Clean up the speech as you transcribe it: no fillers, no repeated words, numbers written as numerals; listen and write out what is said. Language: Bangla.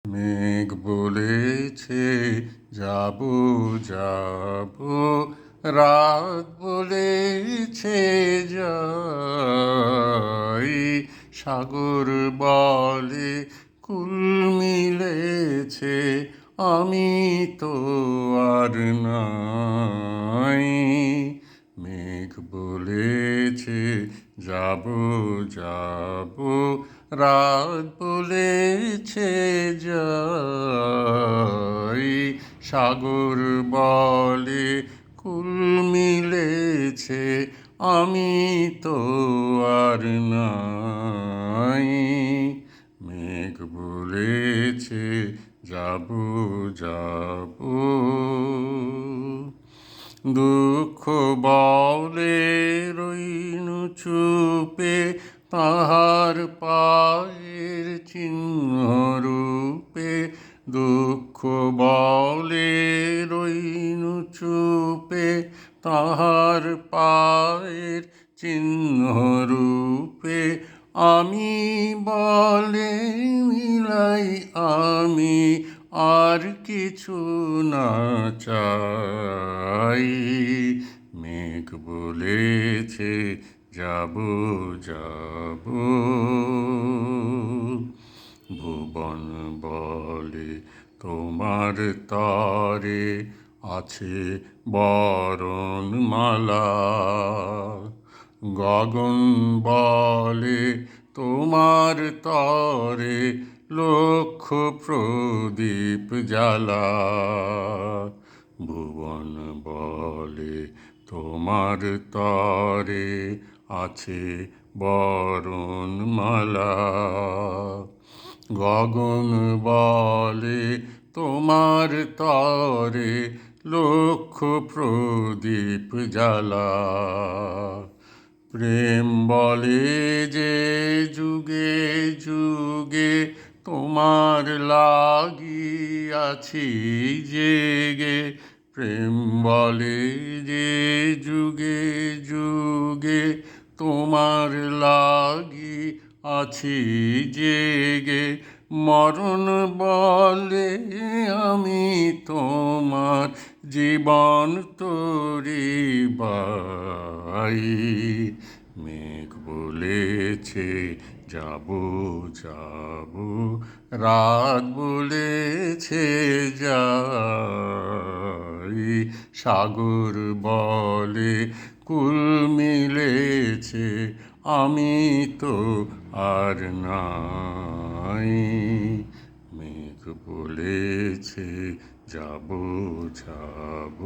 মেঘ বলেছে যাব যাব, রাত বলেছে যাই। সাগর বলে কুল মিলেছে, আমি তো আর নাই। মেঘ বলেছে যাব যাব, রাত বলেছে যাই। সাগর বলে কুল মিলেছে, আমি তো আর নাই। মেঘ বলেছে যাব যাব। দুঃখ বলে রইনু চুপে, তাহার পায়ের চিহ্ন রূপে। দুঃখ বলে রইনু চুপে, তাহার পায়ের চিহ্ন রূপে। আমি বলে মিলাই, আমি আর কিছু না চাই। মেঘ বলেছে যাব যাব। ভুবন বলে তোমার তরে আছে বরণমালা। গগন বলে তোমার তরে লক্ষ প্রদীপ জ্বালা। ভুবন বলে তোমার তরে আছে বরণমালা। গগন বলে তোমার তরে লক্ষ প্রদীপ জ্বালা। প্রেম বলে যে যুগে যুগে তোমার লাগি আছি জেগে। প্রেম বলে যে যুগে যুগে তোমার লাগি আছি জেগে। মরণ বলে আমি তোমার জীবন তোরি বাই। মেঘ বলেছে যাব যাব, রাত বলেছে যাই। সাগর বলে কুল মিলেছে, আমি তো আর নাই। মেঘ বলেছে যাব যাব।